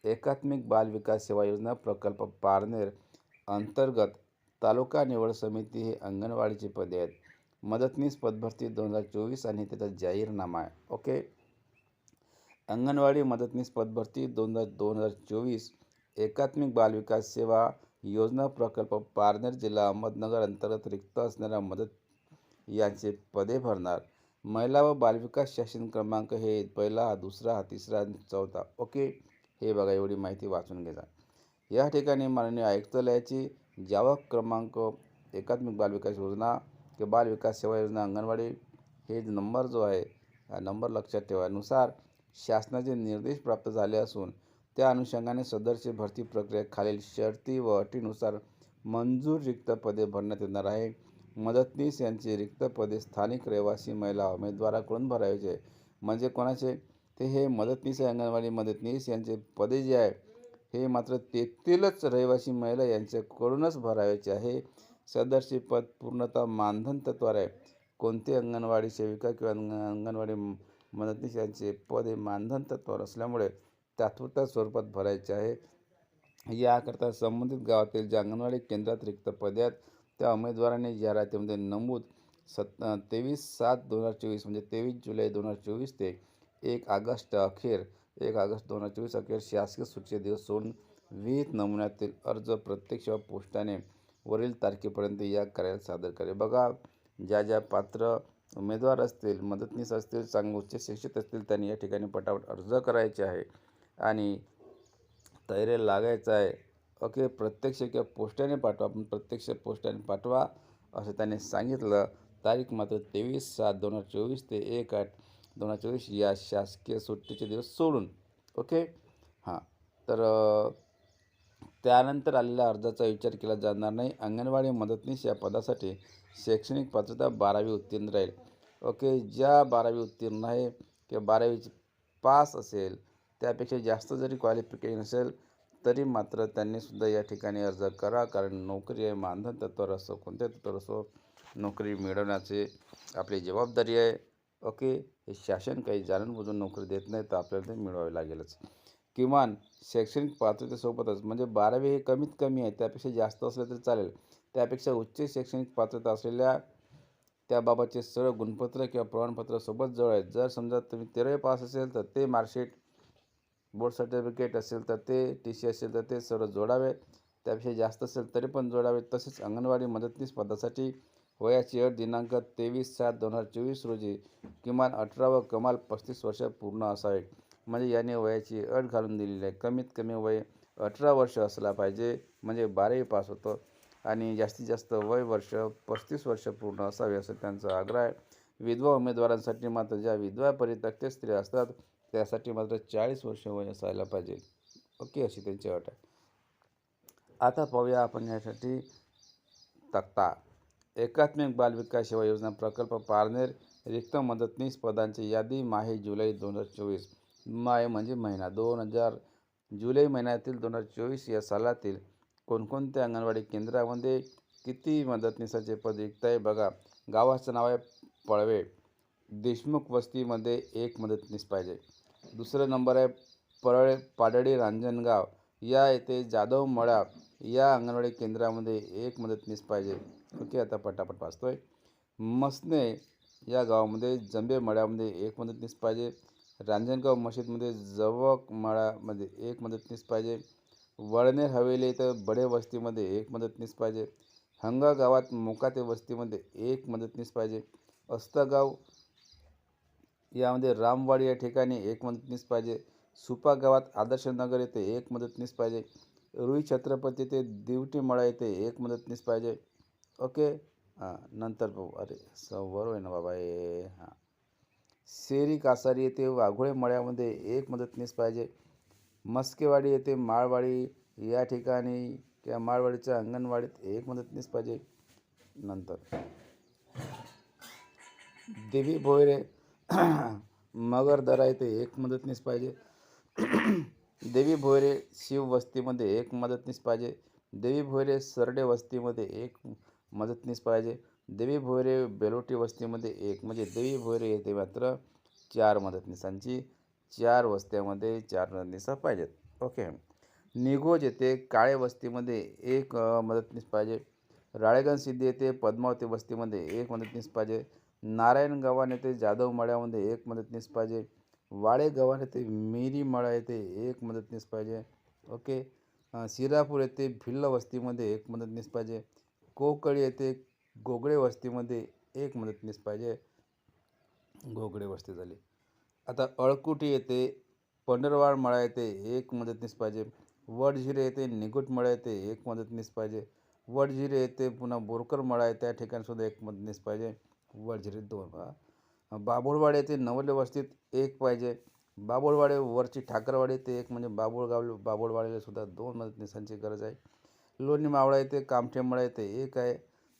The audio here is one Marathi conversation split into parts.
एकात्मिक बाल विकास सेवा योजना प्रकल्प पारनेर अंतर्गत तालुका निवड समिती हे अंगणवाडीचे पदे आहेत. मदतनीस पदभरती 2024 आणि त्याचा जाहीरनामा आहे. ओके. अंगणवाडी मदतनीस पदभरती 2024 एकात्मिक बाल विकास सेवा योजना प्रकल्प पारनेर जिल्हा अहमदनगर अंतर्गत रिक्त असणाऱ्या मदत यांचे पदे भरणार. महिला व बालविकास शासन क्रमांक हे पहिला, हा दुसरा, हा तिसरा आणि चौथा. ओके. हे बघा, एवढी माहिती वाचून घ्या. या ठिकाणी माननीय आयुक्तालयाची जावक क्रमांक एकात्मिक बालविकास योजना किंवा बालविकास सेवा योजना अंगणवाडी हे नंबर जो आहे, हा नंबर लक्षात ठेवा, नुसार शासनाचे निर्देश प्राप्त झाले असून त्या अनुषंगाने सदरची भरती प्रक्रिया खालील शर्ती व अटीनुसार मंजूर रिक्त पदे भरण्यात येणार आहे. मदतनीस यांची रिक्त पदे स्थानिक रहिवासी महिला उमेदवाराकडून भरायचे. म्हणजे कोणाचे? ते हे मदतनीस आहे, अंगणवाडी मदतनीस यांचे पदे जे आहे हे मात्र तेथीलच रहिवासी महिला यांच्याकडूनच भरायचे आहे. सदरचे पद पूर्णतः मानधन तत्त्वावर आहे. कोणते? अंगणवाडी सेविका किंवा अंगणवाडी मदतनीस यांचे पद हे मानधन तत्त्वावर असल्यामुळे तात्पुरत्या स्वरूपात भरायचे आहे. याकरता संबंधित गावातील ज्या अंगणवाडी केंद्रात रिक्त पदे आहेत त्या उमेदवारांनी जाहिरातीमध्ये नमूद 23/7/2024 म्हणजे 23 जुलै 2024 ते 1 ऑगस्ट 2024 अखेर शासकीय सुट्टीचे दिवस सोडून विहित नमुन्यातील अर्ज प्रत्यक्ष व पोस्टाने वरील तारखेपर्यंत या कार्यालयात सादर करावे. बघा, ज्या पात्र उमेदवार असतील, मदतनीस असतील, चांगले उच्च शिक्षित असतील, त्यांनी या ठिकाणी पटापट अर्ज करायचे आहे आणि तयारीला लागायचं आहे. ओके. प्रत्यक्ष किंवा पोस्टाने पाठवा, पण प्रत्यक्ष पोस्टाने पाठवा असं त्यांनी सांगितलं. तारीख मात्र 23/7/2024 ते 1/8/2024 या शासकीय सुट्टीचे दिवस सोडून. ओके. हां. तर त्यानंतर आलेल्या अर्जाचा विचार केला जाणार नाही. अंगणवाडी मदतनीस या पदासाठी शैक्षणिक पात्रता 12वी उत्तीर्ण राहील. ओके. ज्या 12वी उत्तीर्ण आहे किंवा 12वीची पास असेल, त्यापेक्षा जास्त जरी क्वालिफिकेशन असेल तरी मात्र त्यांनीसुद्धा या ठिकाणी अर्ज करा. कारण नोकरी आहे, मानधन तत्त्वावर असो, कोणत्या तत्त्वावर असो, नोकरी मिळवण्याची आपली जबाबदारी आहे. ओके. हे शासन काही जाणून-बुजून नोकरी देत नाही, तर आपल्याला ते मिळवावी लागेलच. किमान शैक्षणिक पात्रतेसोबतच, म्हणजे 12वी हे कमीत कमी आहे, त्यापेक्षा जास्त असलं तरी चालेल. त्यापेक्षा उच्च शैक्षणिक पात्रता असलेल्या त्याबाबतचे सर्व गुणपत्र किंवा प्रमाणपत्र सोबत जवळ आहेत. जर समजा तुम्ही 13वी पास असेल तर ते मार्कशीट, बोर्ड सर्टिफिकेट असेल तर ते, TC असेल तर ते सर्व जोडावे. त्यापेक्षा जास्त असेल तरी पण जोडावे. तसेच अंगणवाडी मदतनीस पदासाठी वयाची अट दिनांक 23/7/2024 रोजी किमान 18 व कमाल 35 वर्ष पूर्ण असावे. म्हणजे याने वयाची अट घालून दिलेली आहे. कमीत कमी वय 18 वर्ष असला पाहिजे, म्हणजे 12वी पास होतं, आणि जास्तीत जास्त वय वर्ष 35 वर्ष पूर्ण असावे असं त्यांचा आग्रह आहे. विधवा उमेदवारांसाठी मात्र, ज्या विधवा परित्यक्त स्त्रिया असतात त्यासाठी मात्र 40 वर्ष वय असायला पाहिजे. ओके. अशी त्यांची अट आहे. आता पाहूया आपण यासाठी तक्ता. एकात्मिक बाल विकास सेवा योजना प्रकल्प पारनेर रिक्त मदतनीस पदांची यादी माहे जुलै 2024. माहे म्हणजे महिना, जुलै महिन्यातील 2024 या सालातील कोणकोणत्या अंगणवाडी केंद्रामध्ये किती मदतनीसाचे पद रिक्त आहे बघा. गावाचं नाव आहे पळवे. देशमुख वस्तीमध्ये 1 मदतनीस पाहिजे. दुसरा नंबर आहे पाडळी रांजणगाव या येथे जाधव मळा या अंगणवाडी केंद्रामध्ये 1 मदतनीस पाहिजे. ओके. आता पटापट वाचतोय. मसने या गावामध्ये जंबे मळ्यामध्ये 1 मदतनीस पाहिजे. रांजणगाव मशीदमध्ये जवक मळ्यामध्ये 1 मदतनीस पाहिजे. वळनेर हवेली इथं बडे वस्तीमध्ये 1 मदतनीस पाहिजे. हंगा गावात मोकाते वस्तीमध्ये 1 मदतनीस पाहिजे. अस्तगाव यामध्ये रामवाडी या ठिकाणी 1 मदतनीस पाहिजे. सुपा गावात आदर्श नगर येथे 1 मदतनीस पाहिजे. रुई छत्रपती येथे दिवटी मळा येथे 1 मदतनीस पाहिजे. ओके. हां. नंतर पाहू. अरे बरोबर आहे ना बाबा हे. हां. सेरी कासारी येथे वाघोळे मळ्यामध्ये 1 मदतनीस पाहिजे. मस्केवाडी येथे माळवाडी या ठिकाणी किंवा माळवाडीच्या अंगणवाडीत 1 मदतनीस पाहिजे. नंतर देवी भोयरे मगरदरा येथे 1 मदतनीस पाहिजे. देवी भोयरे शिव वस्तीमध्ये 1 मदतनीस पाहिजे. देवी भोयरे सरडे वस्तीमध्ये 1 मदतनीस पाहिजे. देवी भोयरे बेलोटी वस्तीमध्ये 1, म्हणजे देवी भोयरे येथे मात्र 4 मदतनीसांची, 4 वस्त्यामध्ये 4 मदतनीसा पाहिजेत. ओके. निघोज येथे काळे वस्तीमध्ये एक मदतनीस पाहिजे. राळेगण सिद्धी येथे पद्मावती वस्तीमध्ये एक मदतनीस पाहिजे. नारायण गव्हाण येथे जाधव मळ्यामध्ये एक मदतनीस पाहिजे. वाळे गव्हाण येथे मिरी मळा येथे एक मदतनीस पाहिजे. ओके. शिरापूर येथे भिल्ल वस्तीमध्ये एक मदतनीस पाहिजे. कोकळी येथे गोगळे वस्तीमध्ये एक मदतनीस पाहिजे. गोगडे वस्ती झाली. आता अळकुटी येथे पंढरवाड मळा येथे एक मदतनीस पाहिजे. वडझिरे येथे निगुट मळा येथे एक मदतनीस पाहिजे. वडझिरे येथे पुन्हा बोरकर मळा आहे त्या ठिकाणी सुद्धा एक मदतनीस पाहिजे. वडझिरे 2. बाभुळवाड येथे नवले वस्तीत एक पाहिजे. बाभुळवाडे वरची ठाकरवाडी येथे एक म्हणजे बाभुळवाडीला सुद्धा 2 मदतनीसांची गरज आहे. लोणी मावळा येथे कामठे मळा येथे एक आहे.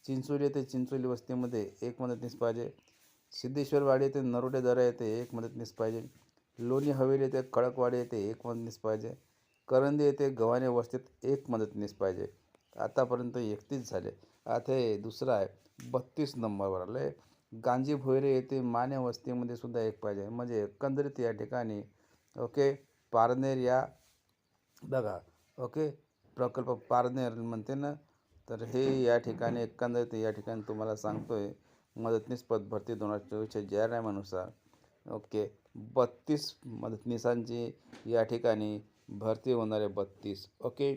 चिंचोली येथे चिंचोली वस्तीमध्ये एक मदतनीस पाहिजे. सिद्धेश्वरवाडी येथे नरोडे दरा येथे एक मदतनीस पाहिजे. लोणी हवेली येथे खडकवाडी येथे एक मदतनीस पाहिजे. करंदी येथे गव्हाणे वस्तीत एक मदतनीस पाहिजे. आतापर्यंत 31 झाले. आता हे दुसरं आहे 32 नंबरवर आलं आहे. गांजी भोयरे येथे माने वस्तीमध्ये सुद्धा एक पाहिजे. म्हणजे एकंदरीत या ठिकाणी ओके पारनेर या बघा ओके प्रकल्प पारनेर म्हणते ना, तर हे या ठिकाणी एकंदरीत या ठिकाणी तुम्हाला सांगतोय मदतनीस पद भरती 2024च्या जाहीरनाम्यानुसार ओके 32 मदतनीसांची या ठिकाणी भरती होणार आहे. 32 ओके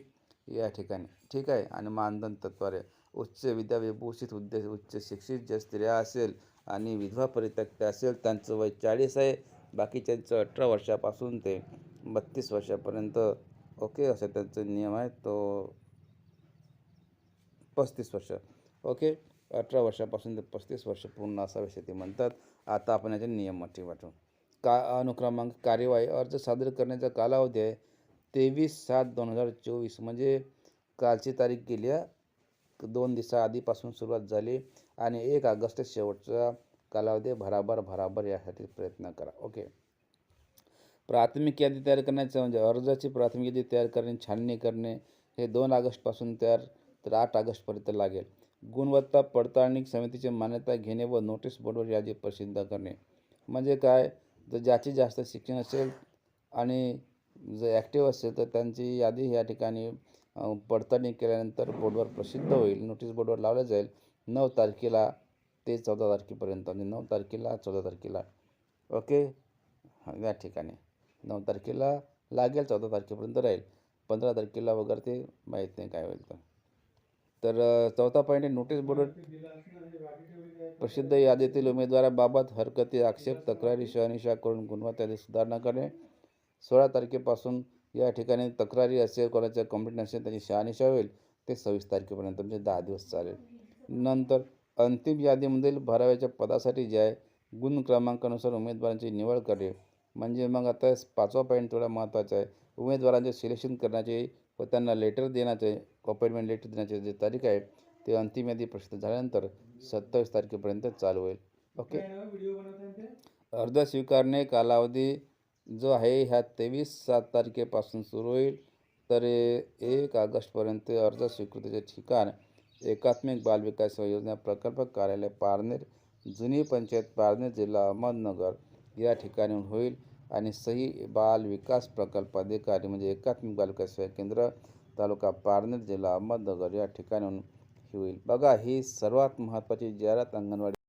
या ठिकाणी ठीक आहे. आणि मानधन तत्त्वारे उच्च विद्याविभूषित उच्च शिक्षित ज्या स्त्रिया असेल आणि विधवा परित्यक्त्या असेल त्यांचं वय 40 आहे. बाकीच्यांचं 18 वर्षापासून ते 32 वर्षापर्यंत ओके असं त्यांचा नियम आहे. तो 35 वर्ष ओके 18 वर्षापासून ते 35 वर्ष पूर्ण असावे ते म्हणतात. आता आपण याचे नियम वाटू. अनुक्रमांक कार्यवाही अर्ज सादर करण्याचा कालावधी आहे 23/7/2024 म्हणजे कालची तारीख गेली 2 दिवसाआधीपासून सुरुवात झाली आणि 1 ऑगस्ट शेवटचा कालावधी भराभर यासाठी प्रयत्न करा. ओके. प्राथमिक यादी तयार करण्याचं म्हणजे अर्जाची प्राथमिक यादी तयार करणे छाननी करणे हे 2 ऑगस्टपासून तयार तर 8 ऑगस्टपर्यंत लागेल. गुणवत्ता पडताळणी समितीची मान्यता घेणे व नोटीस बोर्डवर यादी प्रसिद्ध करणे म्हणजे काय, जर ज्याची जास्त शिक्षण असेल आणि जर ॲक्टिव्ह असेल तर त्यांची यादी या ठिकाणी पडताळणी केल्यानंतर बोर्डवर प्रसिद्ध होईल. नोटीस बोर्डवर लावलं जाईल 9 तारखेला ते 14 तारखेपर्यंत म्हणजे 9 तारखेला 14 तारखेला ओके या ठिकाणी 9 तारखेला लागेल 14 तारखेपर्यंत राहील. 15 तारखेला वगैरे ते माहीत नाही काय होईल तर 4था पॉईंट आहे नोटीस बोर्डवर प्रसिद्ध यादीतील उमेदवाराबाबत हरकती आक्षेप तक्रारी शहानिशा करून गुणवत्ता सुधारणा करणे. 16 तारखेपासून या ठिकाणी तक्रारी असेल कोणाच्या कंप्लेंट असेल त्याची शहानिशा होईल ते 26 तारखेपर्यंत म्हणजे 10 दिवस चालेल. नंतर अंतिम यादीमधील भराव्याच्या पदासाठी जे आहे गुण क्रमांकानुसार उमेदवारांची निवड करणे म्हणजे मग आता 5वा पॉईंट थोडा महत्त्वाचा आहे. उमेदवारांचे सिलेक्शन करण्याचे व त्यांना लेटर देण्याचे अपॉइंटमेंट लेटर देण्याची जी तारीख आहे ते अंतिम यादी प्रसिद्ध झाल्यानंतर 27 तारखेपर्यंत चालू होईल. ओके. अर्ज स्वीकारणे कालावधी जो आहे ह्या 23/7 तारखेपासून सुरू होईल तर 1 ऑगस्टपर्यंत अर्ज स्वीकृतीचे ठिकाण एकात्मिक बालविकास योजना प्रकल्प कार्यालय पारनेर जुनी पंचायत पारनेर जिल्हा अहमदनगर या ठिकाणी होईल आणि सही बाल विकास प्रकल्प अधिकारी म्हणजे एकात्मिक बालविकास केंद्र तालुका पारनेर जिल्हा अहमदनगर या ठिकाणी होईल. बघा ही सर्वात महत्त्वाची जाहिरात अंगणवाडी